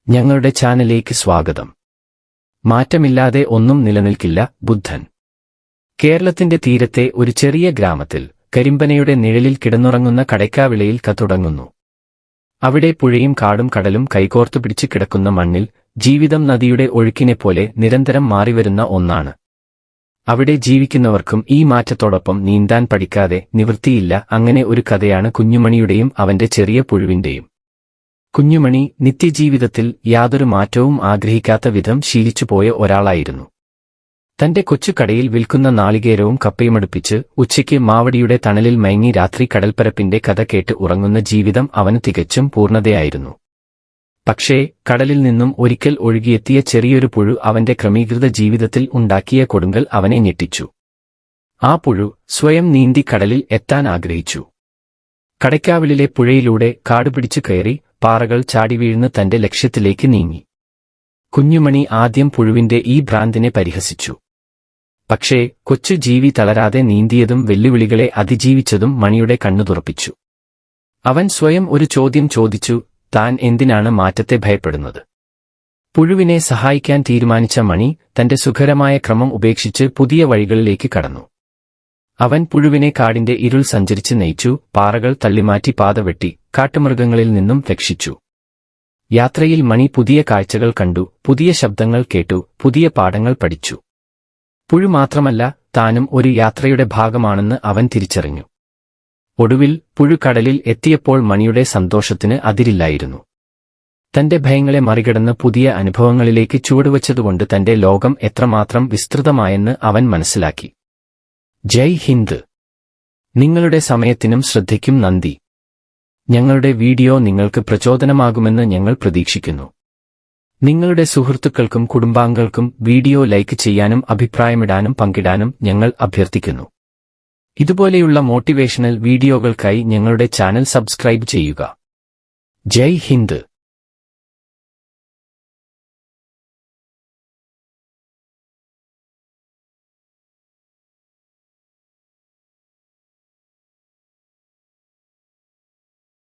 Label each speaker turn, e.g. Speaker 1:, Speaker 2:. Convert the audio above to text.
Speaker 1: ഞങ്ങളുടെ ചാനലിലേക്ക് സ്വാഗതം. മാറ്റമില്ലാതെ ഒന്നും നിലനിൽക്കില്ല. ബുദ്ധൻ. കേരളത്തിന്റെ തീരത്തെ ഒരു ചെറിയ ഗ്രാമത്തിൽ കരിമ്പനയുടെ നിഴലിൽ കിടന്നുറങ്ങുന്ന കടയ്ക്കാവിളയിൽ കഥ തുടങ്ങുന്നു. അവിടെ പുഴയും കാടും കടലും കൈകോർത്തു പിടിച്ചു കിടക്കുന്ന മണ്ണിൽ ജീവിതം നദിയുടെ ഒഴുക്കിനെപ്പോലെ നിരന്തരം മാറിവരുന്ന ഒന്നാണ്. അവിടെ ജീവിക്കുന്നവർക്കും ഈ മാറ്റത്തോടൊപ്പം നീന്താൻ പഠിക്കാതെ നിവൃത്തിയില്ല. അങ്ങനെ ഒരു കഥയാണ് കുഞ്ഞുമണിയുടെയും അവന്റെ ചെറിയ പുഴുവിന്റെയും. കുഞ്ഞുമണി നിത്യജീവിതത്തിൽ യാതൊരു മാറ്റവും ആഗ്രഹിക്കാത്ത വിധം ശീലിച്ചുപോയ ഒരാളായിരുന്നു. തന്റെ കൊച്ചുകടയിൽ വിൽക്കുന്ന നാളികേരവും കപ്പയുമടുപ്പിച്ച് ഉച്ചയ്ക്ക് മാവടിയുടെ തണലിൽ മയങ്ങി രാത്രി കടൽപ്പരപ്പിന്റെ കഥ കേട്ട് ഉറങ്ങുന്ന ജീവിതം അവന് തികച്ചും പൂർണ്ണതയായിരുന്നു. പക്ഷേ കടലിൽ നിന്നും ഒരിക്കൽ ഒഴുകിയെത്തിയ ചെറിയൊരു പുഴു അവന്റെ ക്രമീകൃത ജീവിതത്തിൽ ഉണ്ടാക്കിയ കൊടുങ്കൽ അവനെ ഞെട്ടിച്ചു. ആ പുഴു സ്വയം നീന്തി കടലിൽ എത്താൻ ആഗ്രഹിച്ചു. കടയ്ക്കാവിളിലെ പുഴയിലൂടെ കാടുപിടിച്ചു കയറി പാറകൾ ചാടിവീഴ്ന്ന് തന്റെ ലക്ഷ്യത്തിലേക്ക് നീങ്ങി. കുഞ്ഞുമണി ആദ്യം പുഴുവിന്റെ ഈ ഭ്രാന്തിനെ പരിഹസിച്ചു. പക്ഷേ കൊച്ചു ജീവി തളരാതെ നീന്തിയതും വെല്ലുവിളികളെ അതിജീവിച്ചതും മണിയുടെ കണ്ണു തുറപ്പിച്ചു. അവൻ സ്വയം ഒരു ചോദ്യം ചോദിച്ചു: താൻ എന്തിനാണ് മാറ്റത്തെ ഭയപ്പെടുന്നത്? പുഴുവിനെ സഹായിക്കാൻ തീരുമാനിച്ച മണി തന്റെ സുഖകരമായ ക്രമം ഉപേക്ഷിച്ച് പുതിയ വഴികളിലേക്ക് കടന്നു. അവൻ പുഴുവിനെ കാടിന്റെ ഇരുൾ സഞ്ചരിച്ച് നയിച്ചു, പാറകൾ തള്ളിമാറ്റി പാത വെട്ടി, കാട്ടുമൃഗങ്ങളിൽ നിന്നും രക്ഷിച്ചു. യാത്രയിൽ മണി പുതിയ കാഴ്ചകൾ കണ്ടു, പുതിയ ശബ്ദങ്ങൾ കേട്ടു, പുതിയ പാഠങ്ങൾ പഠിച്ചു. പുഴു മാത്രമല്ല, താനും ഒരു യാത്രയുടെ ഭാഗമാണെന്ന് അവൻ തിരിച്ചറിഞ്ഞു. ഒടുവിൽ പുഴു കടലിൽ എത്തിയപ്പോൾ മണിയുടെ സന്തോഷത്തിന് അതിരില്ലായിരുന്നു. തന്റെ ഭയങ്ങളെ മറികടന്ന് പുതിയ അനുഭവങ്ങളിലേക്ക് ചുവടുവച്ചതുകൊണ്ട് തന്റെ ലോകം എത്രമാത്രം വിസ്തൃതമായെന്ന് അവൻ മനസ്സിലാക്കി. ജയ് ഹിന്ദ്. നിങ്ങളുടെ സമയത്തിനും ശ്രദ്ധയ്ക്കും നന്ദി. ഞങ്ങളുടെ വീഡിയോ നിങ്ങൾക്ക് പ്രചോദനമാകുമെന്ന് ഞങ്ങൾ പ്രതീക്ഷിക്കുന്നു. നിങ്ങളുടെ സുഹൃത്തുക്കൾക്കും കുടുംബാംഗങ്ങൾക്കും വീഡിയോ ലൈക്ക് ചെയ്യാനും അഭിപ്രായമിടാനും പങ്കിടാനും ഞങ്ങൾ അഭ്യർത്ഥിക്കുന്നു. ഇതുപോലെയുള്ള മോട്ടിവേഷണൽ വീഡിയോകൾക്കായി ഞങ്ങളുടെ ചാനൽ സബ്സ്ക്രൈബ് ചെയ്യുക. ജയ് ഹിന്ദ്.